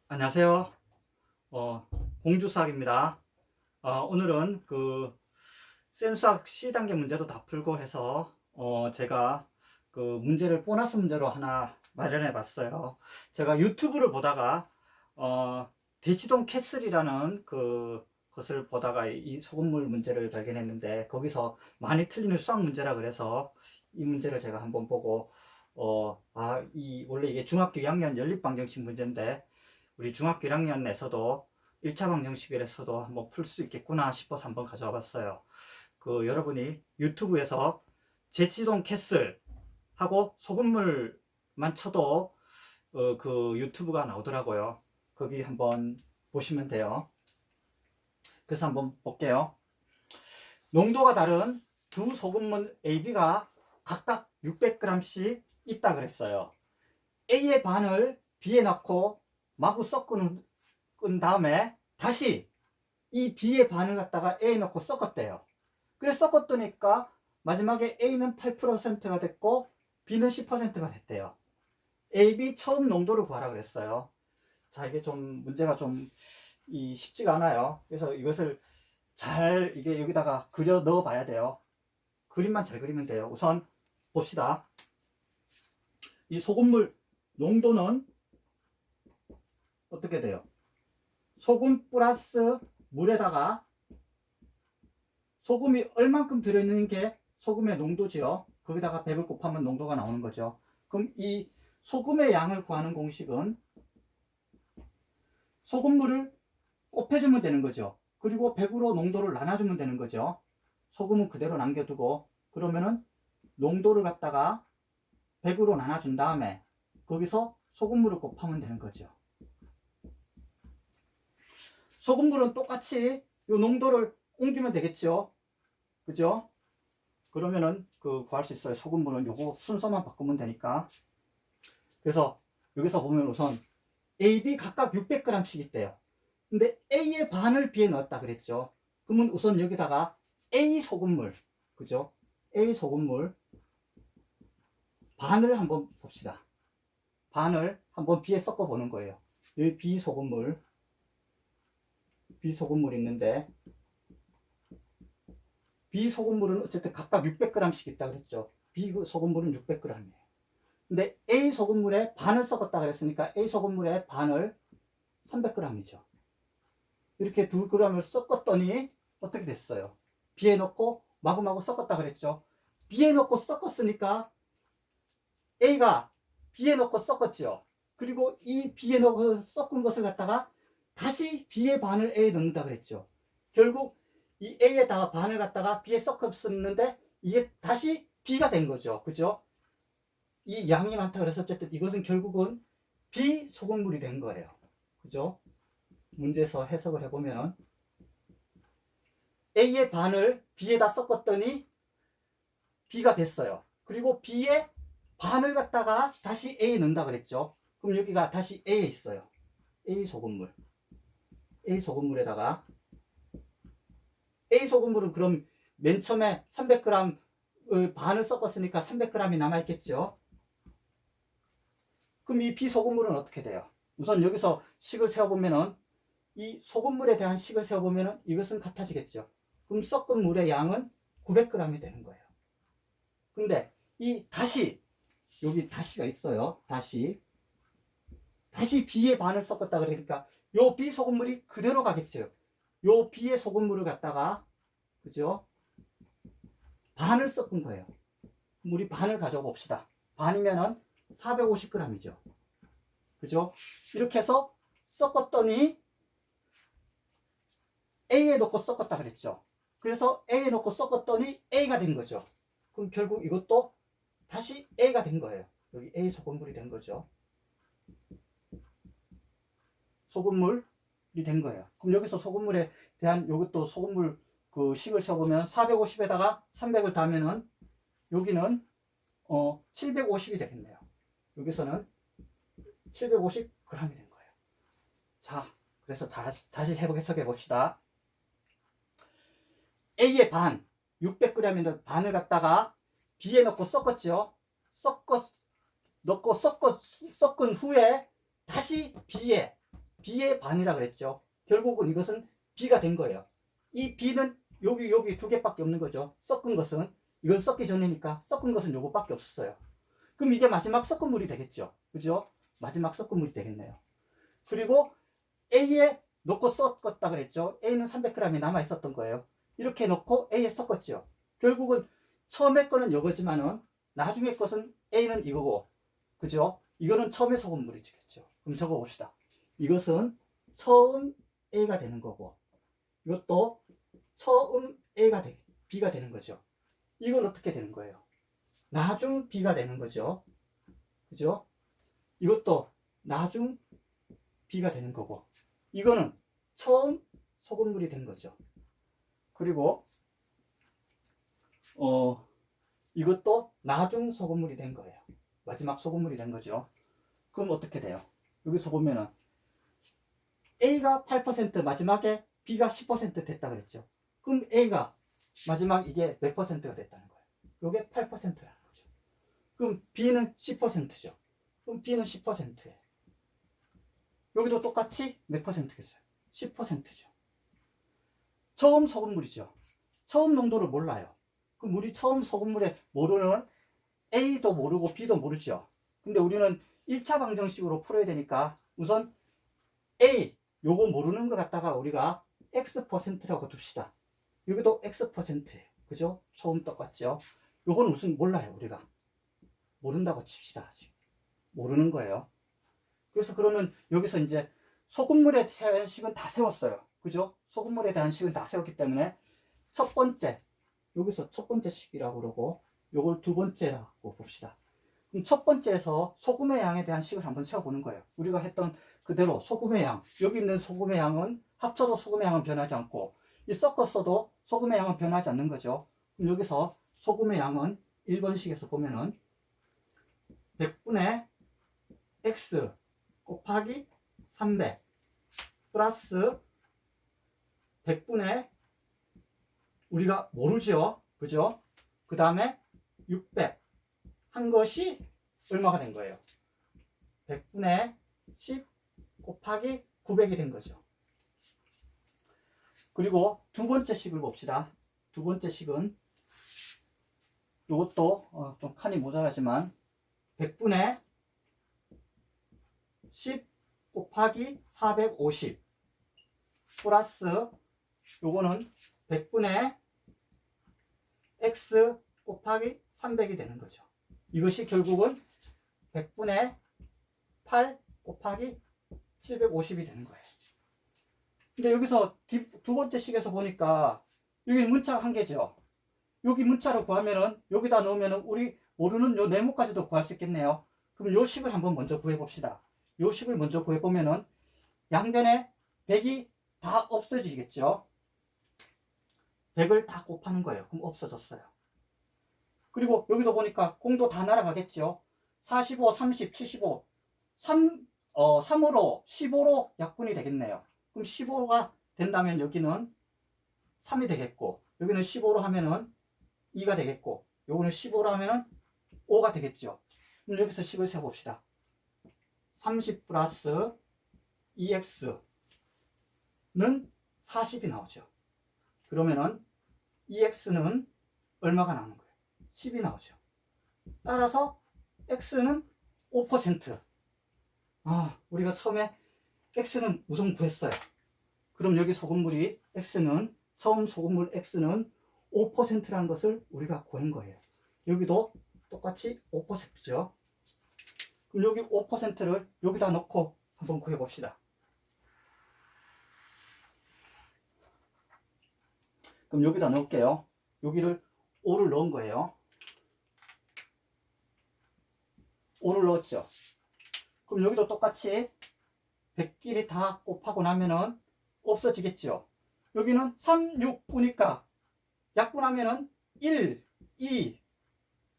안녕하세요. 공주수학입니다. 오늘은 그 쌤수학 C단계 문제도 다 풀고 해서 제가 그 문제를 보너스 문제로 하나 마련해 봤어요. 제가 유튜브를 보다가 대치동 캐슬이라는 그 것을 보다가 이 소금물 문제를 발견했는데, 거기서 많이 틀리는 수학 문제라 그래서 이 문제를 제가 한번 보고 원래 이게 중학교 2학년 연립방정식 문제인데 우리 중학교 1학년에서도 1차 방정식에서도 한번 풀 수 있겠구나 싶어서 한번 가져와 봤어요. 여러분이 유튜브에서 제치동 캐슬 하고 소금물만 쳐도 그 유튜브가 나오더라고요. 거기 한번 보시면 돼요. 그래서 한번 볼게요. 농도가 다른 두 소금물 AB가 각각 600g씩 있다 그랬어요. A의 반을 B에 넣고 마구 섞은 다음에 다시 이 B의 반을 갖다가 A에 넣고 섞었대요. 그래서 섞었더니까 마지막에 A는 8%가 됐고 B는 10%가 됐대요. AB 처음 농도를 구하라 그랬어요. 자, 이게 좀 문제가 좀 쉽지가 않아요. 그래서 이것을 잘 이게 여기다가 그려 넣어 봐야 돼요. 그림만 잘 그리면 돼요. 우선 봅시다. 이 소금물 농도는 어떻게 돼요? 소금 플러스 물에다가 소금이 얼만큼 들어있는 게 소금의 농도지요. 거기다가 100을 곱하면 농도가 나오는 거죠. 그럼 이 소금의 양을 구하는 공식은 소금물을 곱해주면 되는 거죠. 그리고 100으로 농도를 나눠주면 되는 거죠. 소금은 그대로 남겨두고 그러면은 농도를 갖다가 100으로 나눠준 다음에 거기서 소금물을 곱하면 되는 거죠. 소금물은 똑같이 이 농도를 옮기면 되겠죠. 그죠? 그러면은 구할 수 있어요. 소금물은 요거 순서만 바꾸면 되니까. 그래서 여기서 보면 우선 A, B 각각 600g씩 있대요. 근데 A의 반을 B에 넣었다 그랬죠. 그러면 우선 여기다가 A 소금물, 그죠? A 소금물 반을 한번 봅시다. 반을 한번 B에 섞어 보는 거예요. 여기 B 소금물 있는데 B 소금물은 어쨌든 각각 600g씩 있다 그랬죠. B 소금물은 600g이에요. 근데 A 소금물에 반을 섞었다 그랬으니까 A 소금물의 반을 300g이죠. 이렇게 2g을 섞었더니 어떻게 됐어요? B에 넣고 마구마구 섞었다 그랬죠. B에 넣고 섞었으니까 A가 B에 넣고 섞었죠. 그리고 이 B에 넣고 섞은 것을 갖다가 다시 B의 반을 A에 넣는다 그랬죠. 결국 이 A에다가 반을 갖다가 B에 섞었었는데 이게 다시 B가 된 거죠. 그죠? 이 양이 많다 그래서 어쨌든 이것은 결국은 비소금물이 된 거예요. 그죠? 문제에서 해석을 해보면 A의 반을 B에다 섞었더니 B가 됐어요. 그리고 B의 반을 갖다가 다시 A에 넣는다 그랬죠. 그럼 여기가 다시 A에 있어요. A 소금물. A 소금물에다가 A 소금물은 그럼 맨 처음에 300g 반을 섞었으니까 300g이 남아있겠죠. 그럼 이 비소금물은 어떻게 돼요? 우선 여기서 식을 세워보면은 이 소금물에 대한 식을 세워보면은 이것은 같아지겠죠. 그럼 섞은 물의 양은 900g이 되는 거예요. 근데 이 다시 여기 다시가 있어요. 다시 B의 반을 섞었다 그러니까 요 비소금물이 그대로 가겠죠. 요 B의 소금물을 갖다가 그죠? 반을 섞은 거예요. 우리 반을 가져와 봅시다. 반이면은 450g이죠. 그죠? 이렇게 해서 섞었더니 A에 넣고 섞었다 그랬죠. 그래서 A에 넣고 섞었더니 A가 된 거죠. 그럼 결국 이것도 다시 A가 된 거예요. 여기 A 소금물이 된 거죠. 소금물이 된 거예요. 그럼 여기서 소금물에 대한 이것도 소금물 그 식을 세워보면 450에다가 300을 더하면은 여기는 750이 되겠네요. 여기서는 750g이 된 거예요. 자, 그래서 다시 해석해 봅시다. A의 반 600g인데 반을 갖다가 B에 넣고 섞었죠. 섞은 후에 다시 B에 B의 반이라 그랬죠. 결국은 이것은 B가 된 거예요. 이 B는 여기 두 개밖에 없는 거죠. 섞은 것은, 이건 섞기 전이니까 섞은 것은 요거밖에 없었어요. 그럼 이게 마지막 섞은 물이 되겠죠. 그죠? 마지막 섞은 물이 되겠네요. 그리고 A에 넣고 섞었다 그랬죠. A는 300g이 남아 있었던 거예요. 이렇게 넣고 A에 섞었죠. 결국은 처음에 거는 이거지만은 나중에 것은 A는 이거고, 그죠? 이거는 처음에 섞은 물이겠죠. 그럼 적어 봅시다. 이것은 처음 A가 되는 거고, 이것도 처음 B가 되는 거죠. 이건 어떻게 되는 거예요? 나중 B가 되는 거죠. 그죠? 이것도 나중 B가 되는 거고, 이거는 처음 소금물이 된 거죠. 그리고 이것도 나중 소금물이 된 거예요. 마지막 소금물이 된 거죠. 그럼 어떻게 돼요? 여기서 보면은 A가 8%, 마지막에 B가 10% 됐다 그랬죠. 그럼 A가 마지막 이게 몇 %가 됐다는 거예요? 이게 8%라는 거죠. 그럼 B는 10%죠. 그럼 B는 10%예요. 여기도 똑같이 몇 %겠어요? 10%죠. 처음 소금물이죠. 처음 농도를 몰라요. 그 물이 처음 소금물에 모르는 A도 모르고 B도 모르죠. 근데 우리는 1차 방정식으로 풀어야 되니까 우선 A, 요거 모르는 거 갖다가 우리가 X%라고 둡시다. 여기도 X%예요. 그죠? 처음 똑같죠? 요건 무슨 몰라요, 우리가. 모른다고 칩시다. 아직. 모르는 거예요. 그래서 그러면 여기서 이제 소금물에 대한 식은 다 세웠어요. 그죠? 소금물에 대한 식은 다 세웠기 때문에 첫 번째, 여기서 첫 번째 식이라고 그러고 요걸 두 번째라고 봅시다. 그럼 첫 번째에서 소금의 양에 대한 식을 한번 세워보는 거예요. 우리가 했던 그대로 소금의 양, 여기 있는 소금의 양은 합쳐도 소금의 양은 변하지 않고 이 섞었어도 소금의 양은 변하지 않는 거죠. 그럼 여기서 소금의 양은 1번식에서 보면은 100분의 X 곱하기 300 플러스 100분의 우리가 모르죠. 그죠? 그 다음에 600 한 것이 얼마가 된 거예요? 100분의 10 곱하기 900이 된 거죠. 그리고 두 번째 식을 봅시다. 두 번째 식은 이것도 좀 칸이 모자라지만 100분의 10 곱하기 450 플러스 요거는 100분의 x 곱하기 300이 되는 거죠. 이것이 결국은 100분의 8 곱하기 750이 되는 거예요. 근데 여기서 두 번째 식에서 보니까 여기 문자가 한 개죠. 여기 문자를 구하면은 여기다 넣으면은 우리 모르는 요 네모까지도 구할 수 있겠네요. 그럼 요 식을 한번 먼저 구해 봅시다. 요 식을 먼저 구해 보면은 양변에 100이 다 없어지겠죠. 100을 다 곱하는 거예요. 그럼 없어졌어요. 그리고 여기도 보니까 공도 다 날아가겠죠. 45, 30, 75 3으로 15로 약분이 되겠네요. 그럼 15가 된다면 여기는 3이 되겠고 여기는 15로 하면은 2가 되겠고 요거는 15로 하면은 5가 되겠죠. 그럼 여기서 식을 세봅시다. 30 플러스 2x는 40이 나오죠. 그러면은 2x는 얼마가 나오는 거예요? 10이 나오죠. 따라서 x는 5%. 우리가 처음에 x는 우선 구했어요. 그럼 여기 소금물이 x는 처음 소금물 x는 5%라는 것을 우리가 구한 거예요. 여기도 똑같이 5%죠. 그럼 여기 5%를 여기다 넣고 한번 구해 봅시다. 그럼 여기다 넣을게요. 여기를 5를 넣은 거예요. 5를 넣었죠. 그럼 여기도 똑같이 100끼리 다 곱하고 나면은 없어지겠죠. 여기는 3, 6, 9니까 약분하면은 1, 2,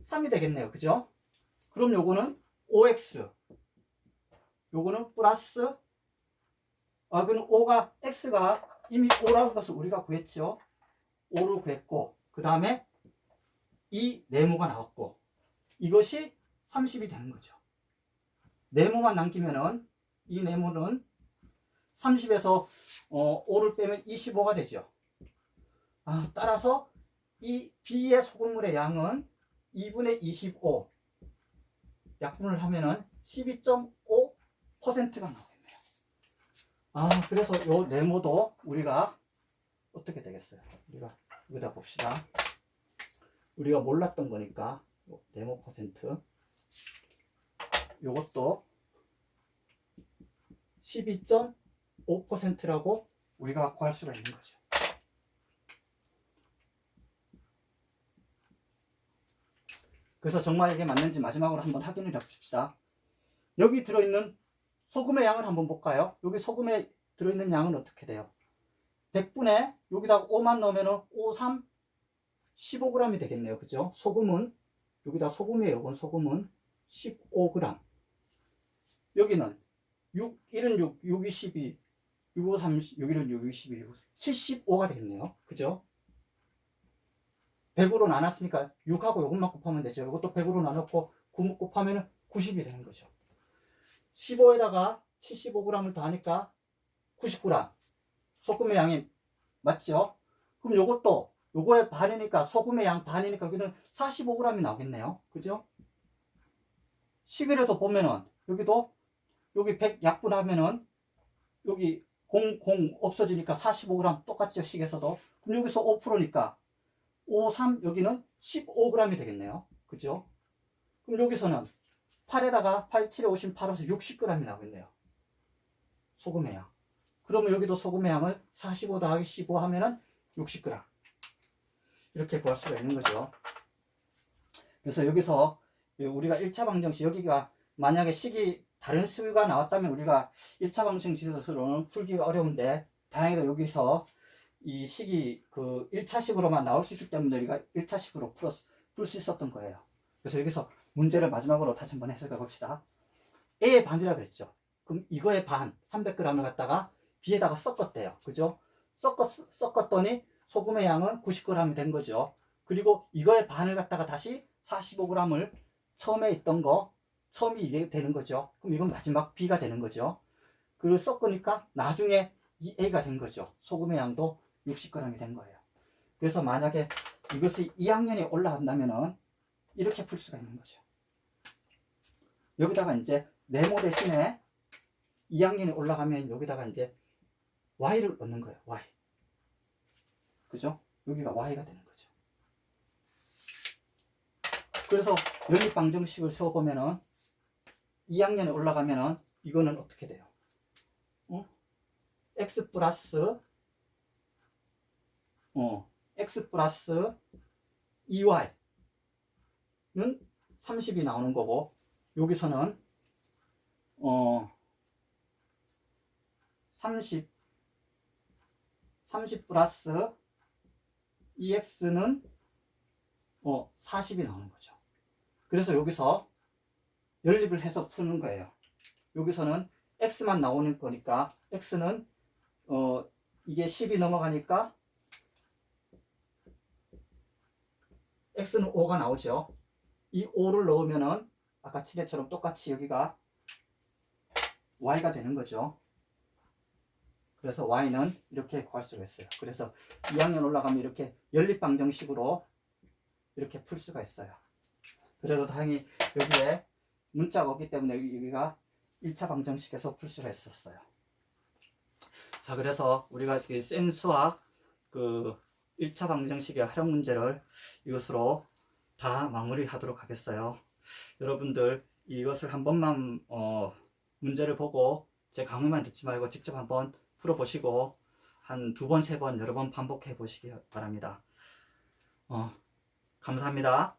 3이 되겠네요. 그죠? 그럼 요거는 5x. 요거는 플러스, 그는 5가, x가 이미 5라는 것을 우리가 구했죠. 5를 구했고, 그 다음에 이 네모가 나왔고, 이것이 30이 되는 거죠. 네모만 남기면은, 이 네모는 30에서 5를 빼면 25가 되죠. 따라서 이 B의 소금물의 양은 2분의 25 약분을 하면은 12.5%가 나오겠네요. 그래서 요 네모도 우리가 어떻게 되겠어요? 우리가 여기다 봅시다. 우리가 몰랐던 거니까 네모 퍼센트 요것도 12.5%라고 우리가 구할 수가 있는 거죠. 그래서 정말 이게 맞는지 마지막으로 한번 확인을 해봅시다. 여기 들어있는 소금의 양을 한번 볼까요? 여기 소금에 들어있는 양은 어떻게 돼요? 100분에 여기다가 5만 넣으면 5, 3, 15g이 되겠네요. 그죠? 소금은 여기다 소금이에요. 이건 소금은 15g. 여기는 6, 1은 6, 6이 12, 6, 5, 30, 6, 1은 6, 6, 12, 6, 75가 되겠네요. 그죠? 100으로 나눴으니까 6하고 이것만 곱하면 되죠. 이것도 100으로 나눴고 9 곱하면 90이 되는 거죠. 15에다가 75g을 더하니까 90g. 소금의 양이 맞죠? 그럼 요것도 요거의 반이니까 소금의 양 반이니까 여기는 45g이 나오겠네요. 그죠? 식일에도 보면은 여기도 여기 100 약분하면은 여기 0 없어지니까 45g 똑같죠. 식에서도. 그럼 여기서 5%니까 5, 3 여기는 15g이 되겠네요. 그죠? 그럼 여기서는 8에다가 8, 7에 58에서 60g이 나오겠네요. 소금의 양. 그러면 여기도 소금의 양을 45 더하기 15 하면은 60g. 이렇게 구할 수가 있는 거죠. 그래서 여기서 우리가 1차 방정식 여기가 만약에 식이 다른 수가 나왔다면 우리가 1차 방정식으로는 풀기가 어려운데 다행히도 여기서 이 식이 그 1차식으로만 나올 수 있기 때문에 우리가 1차식으로 풀 수 있었던 거예요. 그래서 여기서 문제를 마지막으로 다시 한번 해석해 봅시다. A의 반이라고 그랬죠. 그럼 이거의 반 300g을 갖다가 B에다가 섞었대요. 그죠? 섞었더니 소금의 양은 90g이 된 거죠. 그리고 이거의 반을 갖다가 다시 45g을 처음에 있던 거 처음이 이게 되는 거죠. 그럼 이건 마지막 B가 되는 거죠. 그리고 섞으니까 나중에 이 A가 된 거죠. 소금의 양도 60g이 된 거예요. 그래서 만약에 이것이 2학년에 올라간다면은 이렇게 풀 수가 있는 거죠. 여기다가 이제 네모 대신에 2학년에 올라가면 여기다가 이제 y를 넣는 거예요. y. 그죠? 여기가 y가 되는 거죠. 그래서 연립방정식을 세워보면은 2학년에 올라가면은 이거는 어떻게 돼요? x 플러스 x 플러스 2y는 30이 나오는 거고 여기서는 30 플러스 2x는 40이 나오는 거죠. 그래서 여기서 연립을 해서 푸는 거예요. 여기서는 x만 나오는 거니까 x는 이게 10이 넘어가니까 x는 5가 나오죠. 이 5를 넣으면은 아까 칠해처럼 똑같이 여기가 y가 되는 거죠. 그래서 y는 이렇게 구할 수가 있어요. 그래서 2학년 올라가면 이렇게 연립방정식으로 이렇게 풀 수가 있어요. 그래도 다행히 여기에 문자가 없기 때문에 여기가 1차 방정식에서 풀 수가 있었어요. 자, 그래서 우리가 센 수학 그 1차 방정식의 활용 문제를 이것으로 다 마무리하도록 하겠어요. 여러분들 이것을 한 번만 문제를 보고 제 강의만 듣지 말고 직접 한번 풀어보시고 한 2번, 3번, 여러 번 반복해 보시기 바랍니다. 감사합니다.